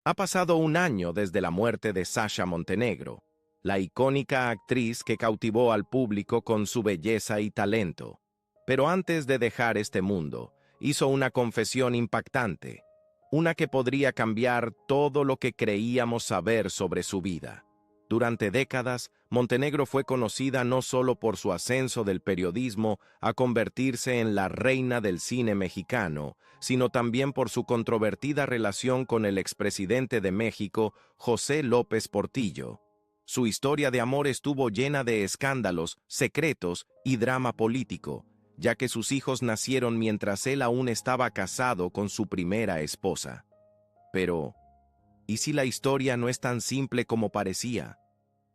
Ha pasado un año desde la muerte de Sasha Montenegro, la icónica actriz que cautivó al público con su belleza y talento. Pero antes de dejar este mundo, hizo una confesión impactante, una que podría cambiar todo lo que creíamos saber sobre su vida. Durante décadas, Montenegro fue conocida no solo por su ascenso del periodismo a convertirse en la reina del cine mexicano, sino también por su controvertida relación con el expresidente de México, José López Portillo. Su historia de amor estuvo llena de escándalos, secretos y drama político, ya que sus hijos nacieron mientras él aún estaba casado con su primera esposa. Pero, ¿y si la historia no es tan simple como parecía?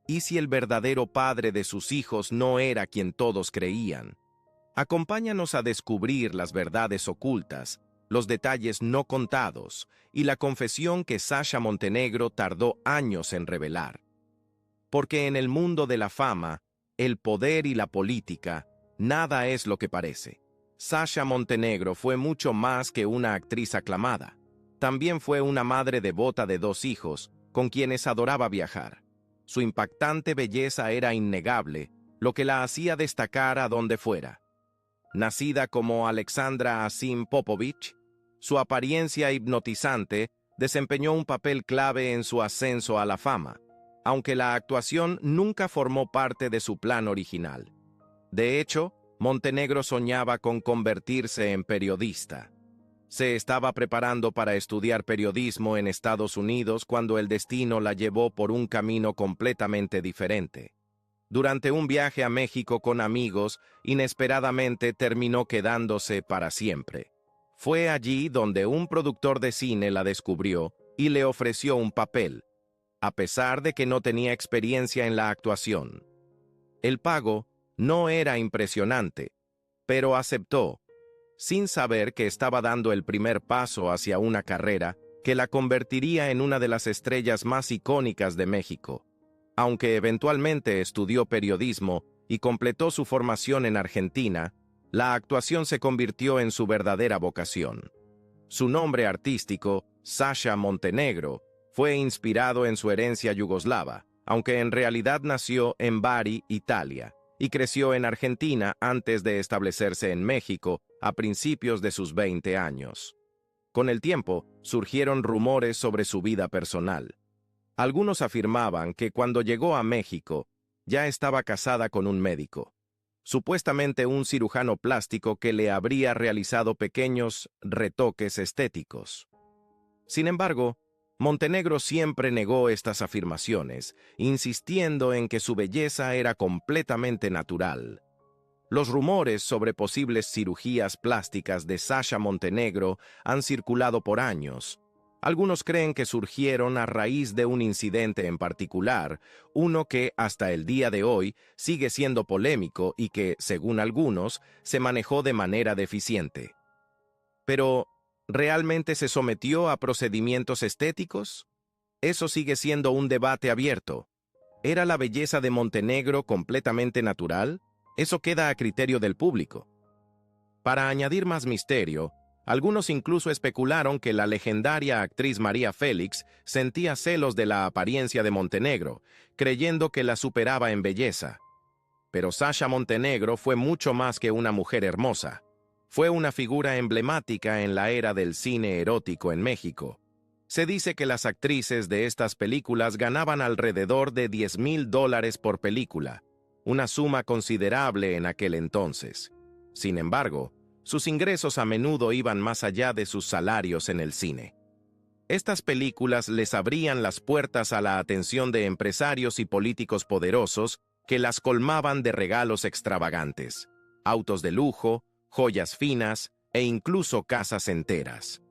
¿Y si el verdadero padre de sus hijos no era quien todos creían? Acompáñanos a descubrir las verdades ocultas, los detalles no contados y la confesión que Sasha Montenegro tardó años en revelar. Porque en el mundo de la fama, el poder y la política, nada es lo que parece. Sasha Montenegro fue mucho más que una actriz aclamada. También fue una madre devota de 2 hijos, con quienes adoraba viajar. Su impactante belleza era innegable, lo que la hacía destacar a donde fuera. Nacida como Alexandra Asim Popovich, su apariencia hipnotizante desempeñó un papel clave en su ascenso a la fama, aunque la actuación nunca formó parte de su plan original. De hecho, Montenegro soñaba con convertirse en periodista. Se estaba preparando para estudiar periodismo en Estados Unidos cuando el destino la llevó por un camino completamente diferente. Durante un viaje a México con amigos, inesperadamente terminó quedándose para siempre. Fue allí donde un productor de cine la descubrió y le ofreció un papel, a pesar de que no tenía experiencia en la actuación. El pago no era impresionante, pero aceptó, sin saber que estaba dando el primer paso hacia una carrera que la convertiría en una de las estrellas más icónicas de México. Aunque eventualmente estudió periodismo y completó su formación en Argentina, la actuación se convirtió en su verdadera vocación. Su nombre artístico, Sasha Montenegro, fue inspirado en su herencia yugoslava, aunque en realidad nació en Bari, Italia, y creció en Argentina antes de establecerse en México a principios de sus 20 años. Con el tiempo, surgieron rumores sobre su vida personal. Algunos afirmaban que cuando llegó a México, ya estaba casada con un médico, supuestamente un cirujano plástico que le habría realizado pequeños retoques estéticos. Sin embargo, Montenegro siempre negó estas afirmaciones, insistiendo en que su belleza era completamente natural. Los rumores sobre posibles cirugías plásticas de Sasha Montenegro han circulado por años. Algunos creen que surgieron a raíz de un incidente en particular, uno que hasta el día de hoy sigue siendo polémico y que, según algunos, se manejó de manera deficiente. Pero, ¿realmente se sometió a procedimientos estéticos? Eso sigue siendo un debate abierto. ¿Era la belleza de Montenegro completamente natural? Eso queda a criterio del público. Para añadir más misterio, algunos incluso especularon que la legendaria actriz María Félix sentía celos de la apariencia de Montenegro, creyendo que la superaba en belleza. Pero Sasha Montenegro fue mucho más que una mujer hermosa. Fue una figura emblemática en la era del cine erótico en México. Se dice que las actrices de estas películas ganaban alrededor de $10,000 por película, una suma considerable en aquel entonces. Sin embargo, sus ingresos a menudo iban más allá de sus salarios en el cine. Estas películas les abrían las puertas a la atención de empresarios y políticos poderosos que las colmaban de regalos extravagantes, autos de lujo, joyas finas e incluso casas enteras.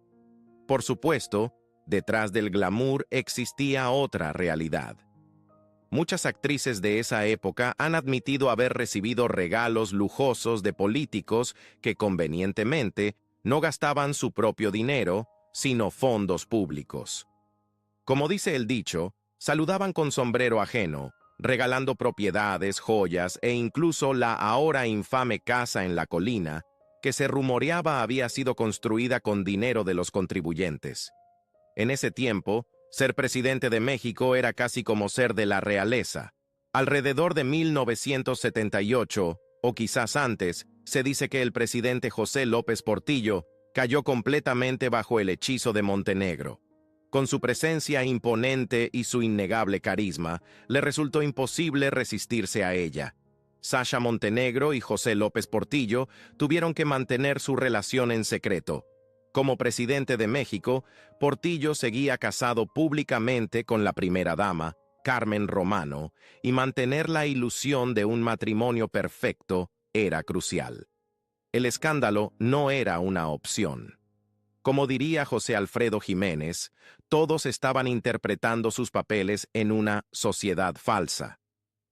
Por supuesto, detrás del glamour existía otra realidad. Muchas actrices de esa época han admitido haber recibido regalos lujosos de políticos que convenientemente no gastaban su propio dinero, sino fondos públicos. Como dice el dicho, saludaban con sombrero ajeno, regalando propiedades, joyas e incluso la ahora infame casa en la colina, que se rumoreaba había sido construida con dinero de los contribuyentes. En ese tiempo, Ser presidente de México era casi como ser de la realeza. Alrededor de 1978, o quizás antes, se dice que el presidente José López Portillo cayó completamente bajo el hechizo de Montenegro. Con su presencia imponente y su innegable carisma, le resultó imposible resistirse a ella. Sasha Montenegro y José López Portillo tuvieron que mantener su relación en secreto. Como presidente de México, Portillo seguía casado públicamente con la primera dama, Carmen Romano, y mantener la ilusión de un matrimonio perfecto era crucial. El escándalo no era una opción. Como diría José Alfredo Jiménez, todos estaban interpretando sus papeles en una sociedad falsa.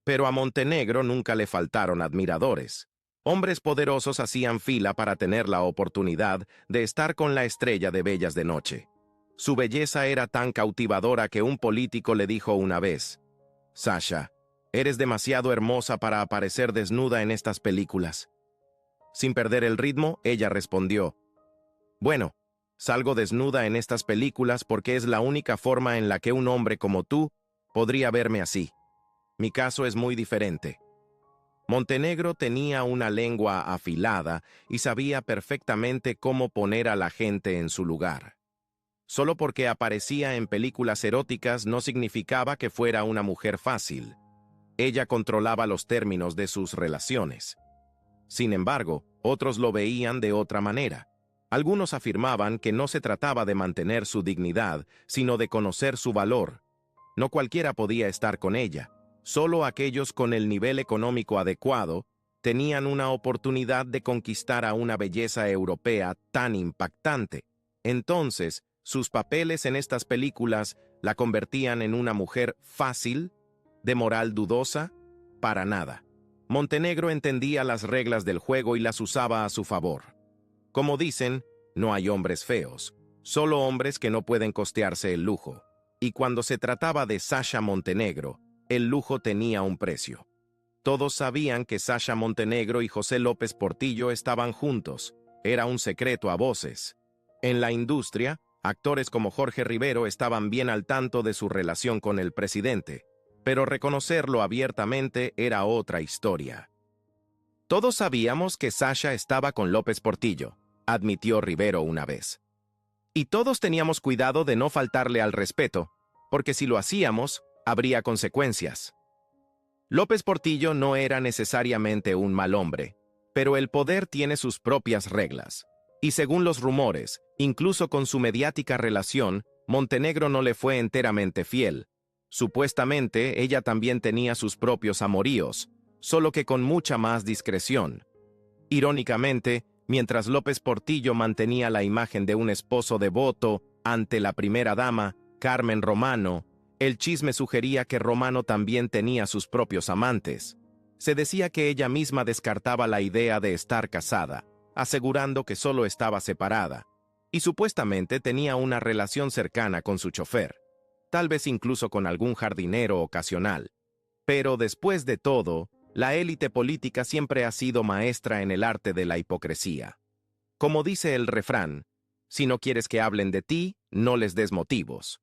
Pero a Montenegro nunca le faltaron admiradores. Hombres poderosos hacían fila para tener la oportunidad de estar con la estrella de Bellas de Noche. Su belleza era tan cautivadora que un político le dijo una vez: «Sasha, eres demasiado hermosa para aparecer desnuda en estas películas». Sin perder el ritmo, ella respondió: «Bueno, salgo desnuda en estas películas porque es la única forma en la que un hombre como tú podría verme así. Mi caso es muy diferente». Montenegro tenía una lengua afilada y sabía perfectamente cómo poner a la gente en su lugar. Solo porque aparecía en películas eróticas no significaba que fuera una mujer fácil. Ella controlaba los términos de sus relaciones. Sin embargo, otros lo veían de otra manera. Algunos afirmaban que no se trataba de mantener su dignidad, sino de conocer su valor. No cualquiera podía estar con ella. Solo aquellos con el nivel económico adecuado tenían una oportunidad de conquistar a una belleza europea tan impactante. Entonces, sus papeles en estas películas la convertían en una mujer fácil, de moral dudosa, para nada. Montenegro entendía las reglas del juego y las usaba a su favor. Como dicen, no hay hombres feos, solo hombres que no pueden costearse el lujo. Y cuando se trataba de Sasha Montenegro, el lujo tenía un precio. Todos sabían que Sasha Montenegro y José López Portillo estaban juntos. Era un secreto a voces. En la industria, actores como Jorge Rivero estaban bien al tanto de su relación con el presidente, pero reconocerlo abiertamente era otra historia. «Todos sabíamos que Sasha estaba con López Portillo», admitió Rivero una vez. «Y todos teníamos cuidado de no faltarle al respeto, porque si lo hacíamos, habría consecuencias». López Portillo no era necesariamente un mal hombre, pero el poder tiene sus propias reglas. Y según los rumores, incluso con su mediática relación, Montenegro no le fue enteramente fiel. Supuestamente, ella también tenía sus propios amoríos, solo que con mucha más discreción. Irónicamente, mientras López Portillo mantenía la imagen de un esposo devoto ante la primera dama, Carmen Romano, el chisme sugería que Romano también tenía sus propios amantes. Se decía que ella misma descartaba la idea de estar casada, asegurando que solo estaba separada, y supuestamente tenía una relación cercana con su chofer, tal vez incluso con algún jardinero ocasional. Pero después de todo, la élite política siempre ha sido maestra en el arte de la hipocresía. Como dice el refrán, si no quieres que hablen de ti, no les des motivos.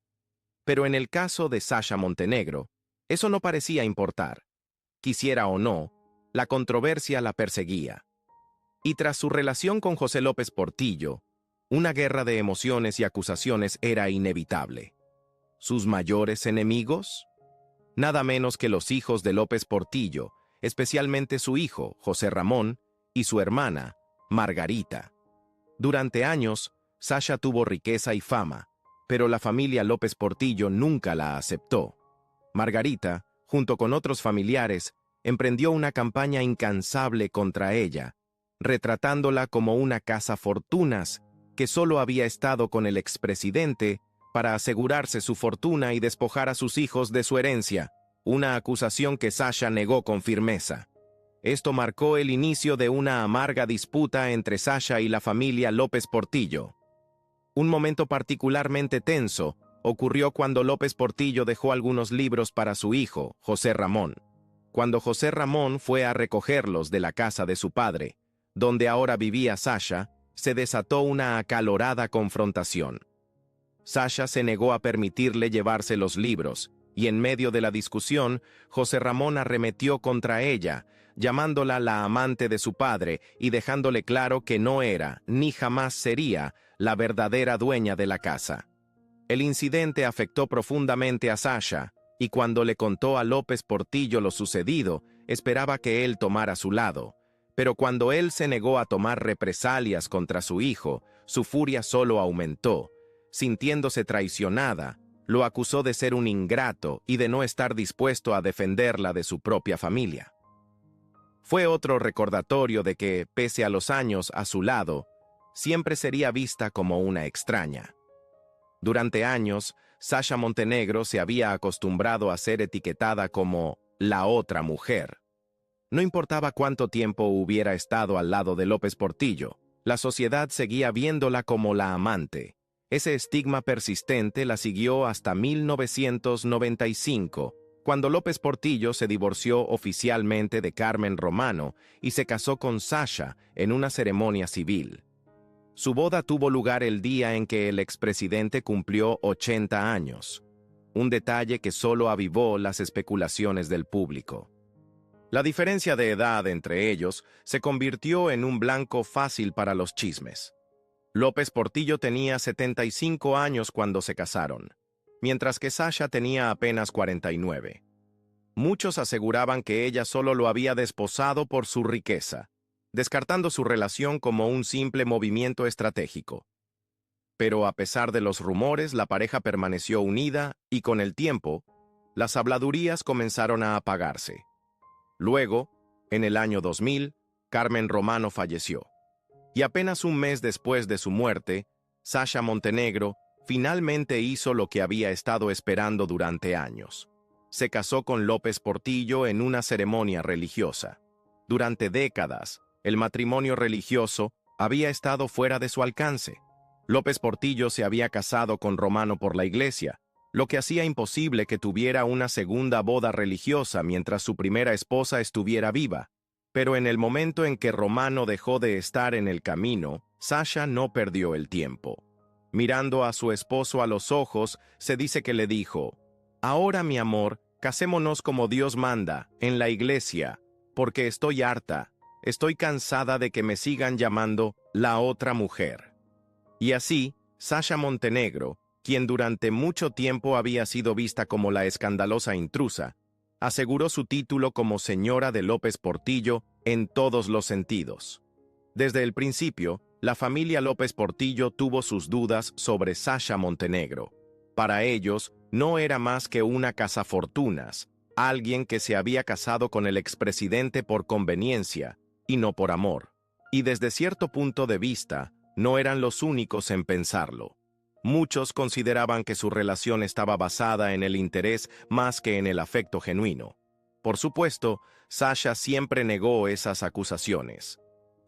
Pero en el caso de Sasha Montenegro, eso no parecía importar. Quisiera o no, la controversia la perseguía. Y tras su relación con José López Portillo, una guerra de emociones y acusaciones era inevitable. ¿Sus mayores enemigos? Nada menos que los hijos de López Portillo, especialmente su hijo, José Ramón, y su hermana, Margarita. Durante años, Sasha tuvo riqueza y fama, pero la familia López Portillo nunca la aceptó. Margarita, junto con otros familiares, emprendió una campaña incansable contra ella, retratándola como una cazafortunas que solo había estado con el expresidente para asegurarse su fortuna y despojar a sus hijos de su herencia, una acusación que Sasha negó con firmeza. Esto marcó el inicio de una amarga disputa entre Sasha y la familia López Portillo. Un momento particularmente tenso ocurrió cuando López Portillo dejó algunos libros para su hijo, José Ramón. Cuando José Ramón fue a recogerlos de la casa de su padre, donde ahora vivía Sasha, se desató una acalorada confrontación. Sasha se negó a permitirle llevarse los libros, y en medio de la discusión, José Ramón arremetió contra ella, llamándola la amante de su padre y dejándole claro que no era, ni jamás sería, la verdadera dueña de la casa. El incidente afectó profundamente a Sasha, y cuando le contó a López Portillo lo sucedido, esperaba que él tomara su lado. Pero cuando él se negó a tomar represalias contra su hijo, su furia solo aumentó. Sintiéndose traicionada, lo acusó de ser un ingrato y de no estar dispuesto a defenderla de su propia familia. Fue otro recordatorio de que, pese a los años a su lado, siempre sería vista como una extraña. Durante años, Sasha Montenegro se había acostumbrado a ser etiquetada como la otra mujer. No importaba cuánto tiempo hubiera estado al lado de López Portillo, la sociedad seguía viéndola como la amante. Ese estigma persistente la siguió hasta 1995, cuando López Portillo se divorció oficialmente de Carmen Romano y se casó con Sasha en una ceremonia civil. Su boda tuvo lugar el día en que el expresidente cumplió 80 años, un detalle que solo avivó las especulaciones del público. La diferencia de edad entre ellos se convirtió en un blanco fácil para los chismes. López Portillo tenía 75 años cuando se casaron, mientras que Sasha tenía apenas 49. Muchos aseguraban que ella solo lo había desposado por su riqueza, descartando su relación como un simple movimiento estratégico. Pero a pesar de los rumores, la pareja permaneció unida y con el tiempo, las habladurías comenzaron a apagarse. Luego, en el año 2000, Carmen Romano falleció. Y apenas un mes después de su muerte, Sasha Montenegro finalmente hizo lo que había estado esperando durante años. Se casó con López Portillo en una ceremonia religiosa. Durante décadas, el matrimonio religioso había estado fuera de su alcance. López Portillo se había casado con Romano por la iglesia, lo que hacía imposible que tuviera una segunda boda religiosa mientras su primera esposa estuviera viva. Pero en el momento en que Romano dejó de estar en el camino, Sasha no perdió el tiempo. Mirando a su esposo a los ojos, se dice que le dijo: «Ahora, mi amor, casémonos como Dios manda, en la iglesia, porque estoy harta. Estoy cansada de que me sigan llamando la otra mujer». Y así, Sasha Montenegro, quien durante mucho tiempo había sido vista como la escandalosa intrusa, aseguró su título como señora de López Portillo en todos los sentidos. Desde el principio, la familia López Portillo tuvo sus dudas sobre Sasha Montenegro. Para ellos, no era más que una cazafortunas, alguien que se había casado con el expresidente por conveniencia, y no por amor. Y desde cierto punto de vista, no eran los únicos en pensarlo. Muchos consideraban que su relación estaba basada en el interés más que en el afecto genuino. Por supuesto, Sasha siempre negó esas acusaciones.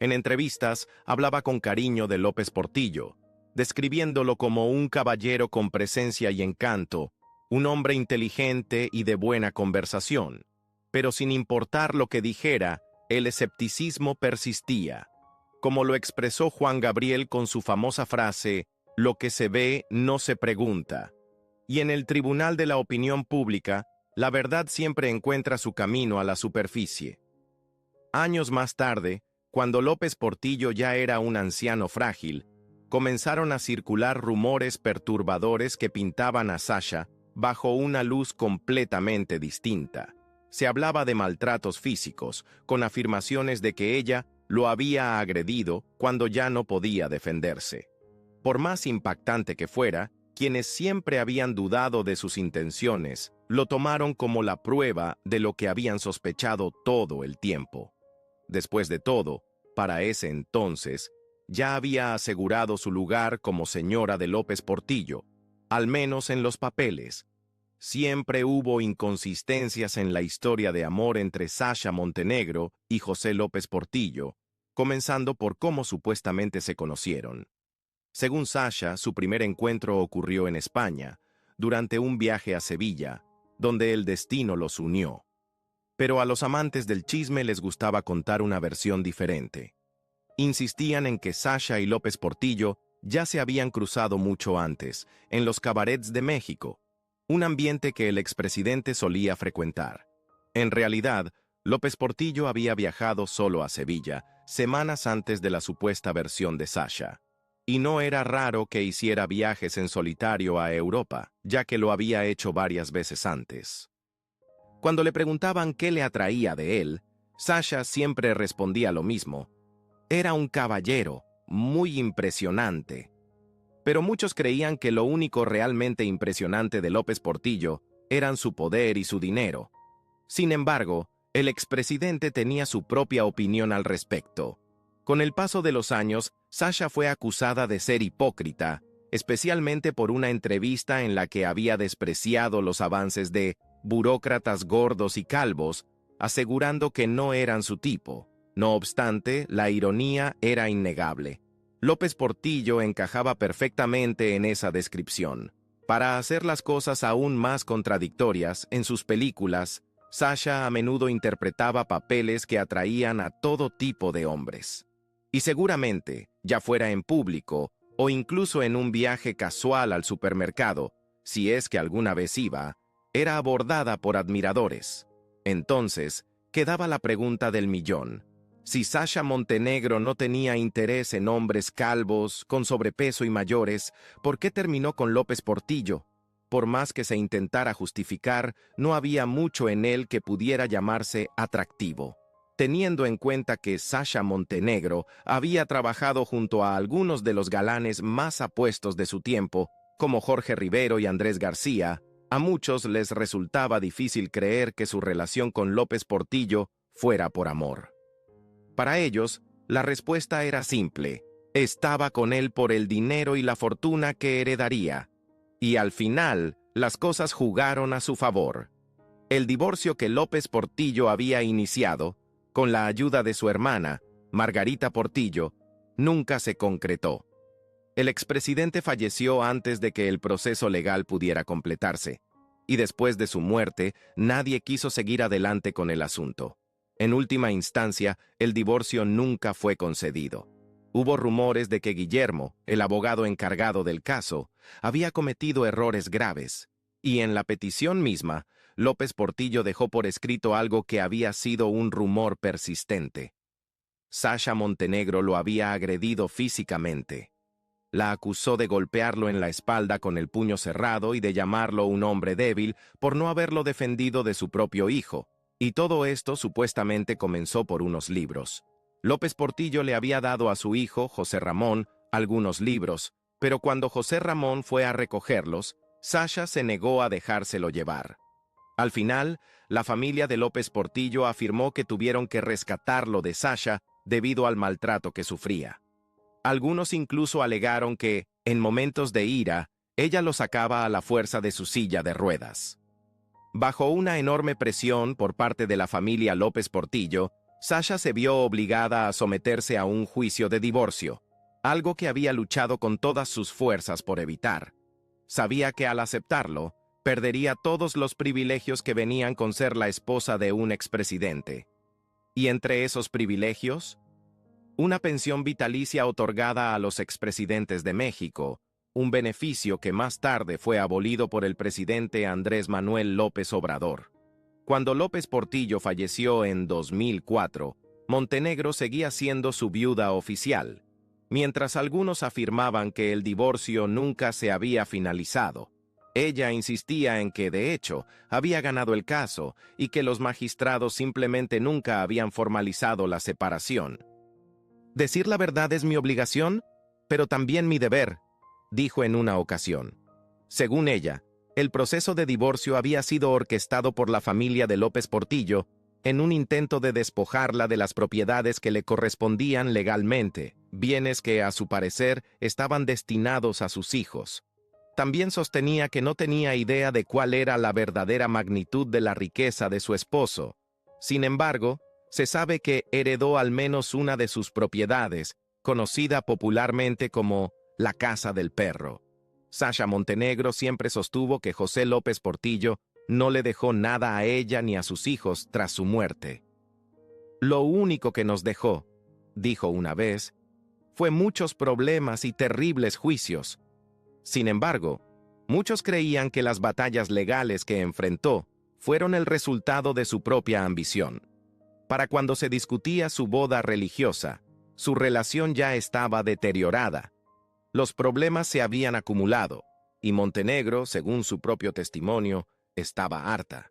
En entrevistas, hablaba con cariño de López Portillo, describiéndolo como un caballero con presencia y encanto, un hombre inteligente y de buena conversación. Pero sin importar lo que dijera, el escepticismo persistía. Como lo expresó Juan Gabriel con su famosa frase: «Lo que se ve no se pregunta». Y en el tribunal de la opinión pública, la verdad siempre encuentra su camino a la superficie. Años más tarde, cuando López Portillo ya era un anciano frágil, comenzaron a circular rumores perturbadores que pintaban a Sasha bajo una luz completamente distinta. Se hablaba de maltratos físicos, con afirmaciones de que ella lo había agredido cuando ya no podía defenderse. Por más impactante que fuera, quienes siempre habían dudado de sus intenciones, lo tomaron como la prueba de lo que habían sospechado todo el tiempo. Después de todo, para ese entonces, ya había asegurado su lugar como señora de López Portillo, al menos en los papeles. Siempre hubo inconsistencias en la historia de amor entre Sasha Montenegro y José López Portillo, comenzando por cómo supuestamente se conocieron. Según Sasha, su primer encuentro ocurrió en España, durante un viaje a Sevilla, donde el destino los unió. Pero a los amantes del chisme les gustaba contar una versión diferente. Insistían en que Sasha y López Portillo ya se habían cruzado mucho antes, en los cabarets de México, un ambiente que el expresidente solía frecuentar. En realidad, López Portillo había viajado solo a Sevilla, semanas antes de la supuesta versión de Sasha. Y no era raro que hiciera viajes en solitario a Europa, ya que lo había hecho varias veces antes. Cuando le preguntaban qué le atraía de él, Sasha siempre respondía lo mismo. Era un caballero, muy impresionante. Pero muchos creían que lo único realmente impresionante de López Portillo eran su poder y su dinero. Sin embargo, el expresidente tenía su propia opinión al respecto. Con el paso de los años, Sasha fue acusada de ser hipócrita, especialmente por una entrevista en la que había despreciado los avances de burócratas gordos y calvos, asegurando que no eran su tipo. No obstante, la ironía era innegable. López Portillo encajaba perfectamente en esa descripción. Para hacer las cosas aún más contradictorias, en sus películas, Sasha a menudo interpretaba papeles que atraían a todo tipo de hombres. Y seguramente, ya fuera en público o incluso en un viaje casual al supermercado, si es que alguna vez iba, era abordada por admiradores. Entonces, quedaba la pregunta del millón. Si Sasha Montenegro no tenía interés en hombres calvos, con sobrepeso y mayores, ¿por qué terminó con López Portillo? Por más que se intentara justificar, no había mucho en él que pudiera llamarse atractivo. Teniendo en cuenta que Sasha Montenegro había trabajado junto a algunos de los galanes más apuestos de su tiempo, como Jorge Rivero y Andrés García, a muchos les resultaba difícil creer que su relación con López Portillo fuera por amor. Para ellos, la respuesta era simple. Estaba con él por el dinero y la fortuna que heredaría. Y al final, las cosas jugaron a su favor. El divorcio que López Portillo había iniciado, con la ayuda de su hermana, Margarita Portillo, nunca se concretó. El expresidente falleció antes de que el proceso legal pudiera completarse, y después de su muerte, nadie quiso seguir adelante con el asunto. En última instancia, el divorcio nunca fue concedido. Hubo rumores de que Guillermo, el abogado encargado del caso, había cometido errores graves, y en la petición misma, López Portillo dejó por escrito algo que había sido un rumor persistente. Sasha Montenegro lo había agredido físicamente. La acusó de golpearlo en la espalda con el puño cerrado y de llamarlo un hombre débil por no haberlo defendido de su propio hijo. Y todo esto supuestamente comenzó por unos libros. López Portillo le había dado a su hijo, José Ramón, algunos libros, pero cuando José Ramón fue a recogerlos, Sasha se negó a dejárselo llevar. Al final, la familia de López Portillo afirmó que tuvieron que rescatarlo de Sasha debido al maltrato que sufría. Algunos incluso alegaron que, en momentos de ira, ella lo sacaba a la fuerza de su silla de ruedas. Bajo una enorme presión por parte de la familia López Portillo, Sasha se vio obligada a someterse a un juicio de divorcio, algo que había luchado con todas sus fuerzas por evitar. Sabía que al aceptarlo, perdería todos los privilegios que venían con ser la esposa de un expresidente. Y entre esos privilegios, una pensión vitalicia otorgada a los expresidentes de México, un beneficio que más tarde fue abolido por el presidente Andrés Manuel López Obrador. Cuando López Portillo falleció en 2004, Montenegro seguía siendo su viuda oficial, mientras algunos afirmaban que el divorcio nunca se había finalizado. Ella insistía en que, de hecho, había ganado el caso y que los magistrados simplemente nunca habían formalizado la separación. «Decir la verdad es mi obligación, pero también mi deber», dijo en una ocasión. Según ella, el proceso de divorcio había sido orquestado por la familia de López Portillo en un intento de despojarla de las propiedades que le correspondían legalmente, bienes que, a su parecer, estaban destinados a sus hijos. También sostenía que no tenía idea de cuál era la verdadera magnitud de la riqueza de su esposo. Sin embargo, se sabe que heredó al menos una de sus propiedades, conocida popularmente como la Casa del Perro. Sasha Montenegro siempre sostuvo que José López Portillo no le dejó nada a ella ni a sus hijos tras su muerte. «Lo único que nos dejó», dijo una vez, fue muchos problemas y terribles juicios. Sin embargo, muchos creían que las batallas legales que enfrentó fueron el resultado de su propia ambición. Para cuando se discutía su boda religiosa, su relación ya estaba deteriorada. Los problemas se habían acumulado, y Montenegro, según su propio testimonio, estaba harta.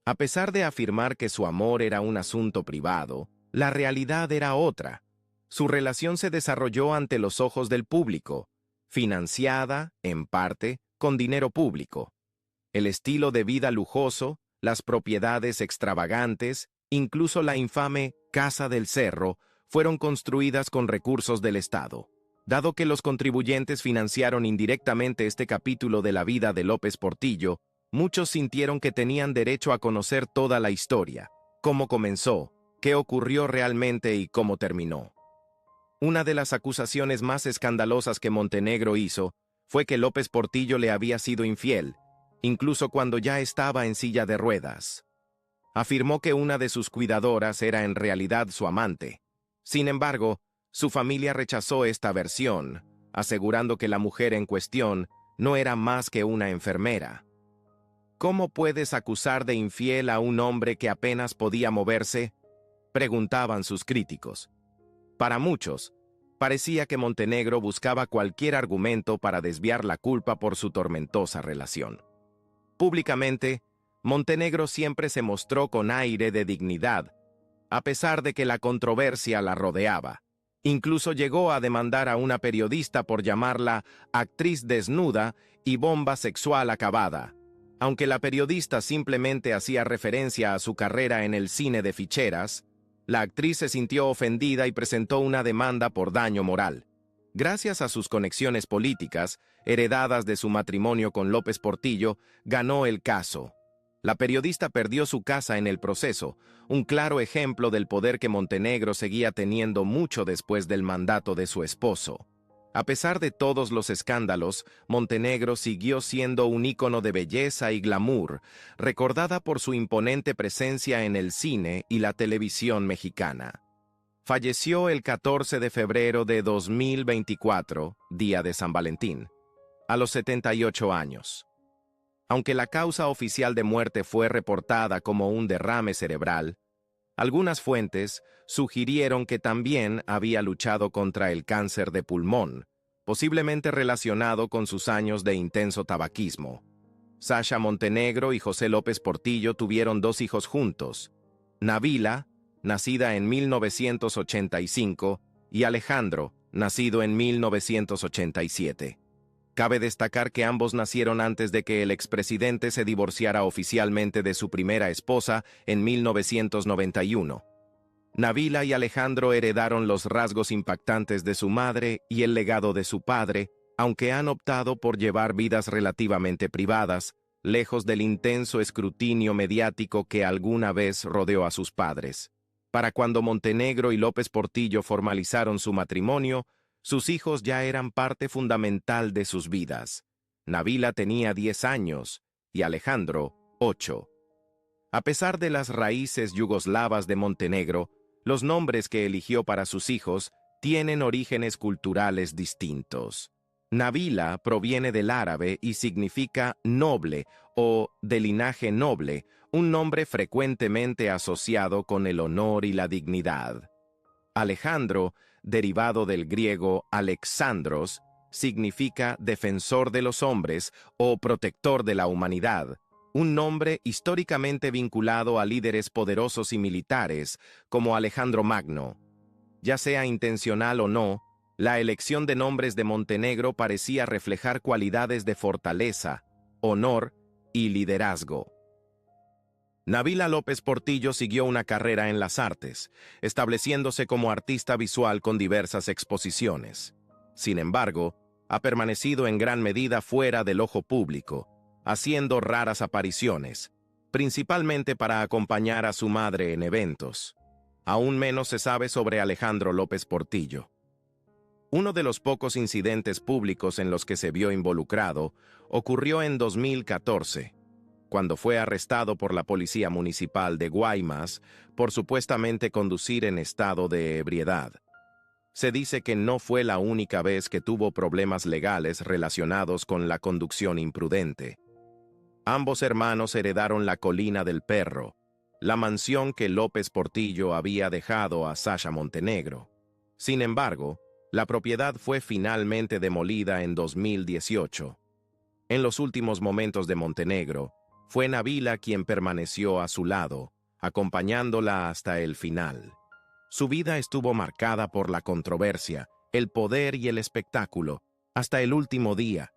A pesar de afirmar que su amor era un asunto privado, la realidad era otra. Su relación se desarrolló ante los ojos del público, financiada, en parte, con dinero público. El estilo de vida lujoso, las propiedades extravagantes, incluso la infame Casa del Cerro, fueron construidas con recursos del Estado. Dado que los contribuyentes financiaron indirectamente este capítulo de la vida de López Portillo, muchos sintieron que tenían derecho a conocer toda la historia, cómo comenzó, qué ocurrió realmente y cómo terminó. Una de las acusaciones más escandalosas que Montenegro hizo fue que López Portillo le había sido infiel, incluso cuando ya estaba en silla de ruedas. Afirmó que una de sus cuidadoras era en realidad su amante. Sin embargo, su familia rechazó esta versión, asegurando que la mujer en cuestión no era más que una enfermera. ¿Cómo puedes acusar de infiel a un hombre que apenas podía moverse?, preguntaban sus críticos. Para muchos, parecía que Montenegro buscaba cualquier argumento para desviar la culpa por su tormentosa relación. Públicamente, Montenegro siempre se mostró con aire de dignidad, a pesar de que la controversia la rodeaba. Incluso llegó a demandar a una periodista por llamarla actriz desnuda y bomba sexual acabada. Aunque la periodista simplemente hacía referencia a su carrera en el cine de ficheras, la actriz se sintió ofendida y presentó una demanda por daño moral. Gracias a sus conexiones políticas, heredadas de su matrimonio con López Portillo, ganó el caso. La periodista perdió su casa en el proceso, un claro ejemplo del poder que Montenegro seguía teniendo mucho después del mandato de su esposo. A pesar de todos los escándalos, Montenegro siguió siendo un ícono de belleza y glamour, recordada por su imponente presencia en el cine y la televisión mexicana. Falleció el 14 de febrero de 2024, día de San Valentín, a los 78 años. Aunque la causa oficial de muerte fue reportada como un derrame cerebral, algunas fuentes sugirieron que también había luchado contra el cáncer de pulmón, posiblemente relacionado con sus años de intenso tabaquismo. Sasha Montenegro y José López Portillo tuvieron 2 hijos juntos: Nabila, nacida en 1985, y Alejandro, nacido en 1987. Cabe destacar que ambos nacieron antes de que el expresidente se divorciara oficialmente de su primera esposa en 1991. Nabila y Alejandro heredaron los rasgos impactantes de su madre y el legado de su padre, aunque han optado por llevar vidas relativamente privadas, lejos del intenso escrutinio mediático que alguna vez rodeó a sus padres. Para cuando Montenegro y López Portillo formalizaron su matrimonio, sus hijos ya eran parte fundamental de sus vidas. Nabila tenía 10 años y Alejandro 8. A pesar de las raíces yugoslavas de Montenegro, los nombres que eligió para sus hijos tienen orígenes culturales distintos. Nabila proviene del árabe y significa noble o de linaje noble, un nombre frecuentemente asociado con el honor y la dignidad. Alejandro, derivado del griego Alexandros, significa defensor de los hombres o protector de la humanidad, un nombre históricamente vinculado a líderes poderosos y militares como Alejandro Magno. Ya sea intencional o no, la elección de nombres de Montenegro parecía reflejar cualidades de fortaleza, honor y liderazgo. Nabila López Portillo siguió una carrera en las artes, estableciéndose como artista visual con diversas exposiciones. Sin embargo, ha permanecido en gran medida fuera del ojo público, haciendo raras apariciones, principalmente para acompañar a su madre en eventos. Aún menos se sabe sobre Alejandro López Portillo. Uno de los pocos incidentes públicos en los que se vio involucrado ocurrió en 2014, cuando fue arrestado por la Policía Municipal de Guaymas por supuestamente conducir en estado de ebriedad. Se dice que no fue la única vez que tuvo problemas legales relacionados con la conducción imprudente. Ambos hermanos heredaron la Colina del Perro, la mansión que López Portillo había dejado a Sasha Montenegro. Sin embargo, la propiedad fue finalmente demolida en 2018. En los últimos momentos de Montenegro, fue Nabila quien permaneció a su lado, acompañándola hasta el final. Su vida estuvo marcada por la controversia, el poder y el espectáculo, hasta el último día,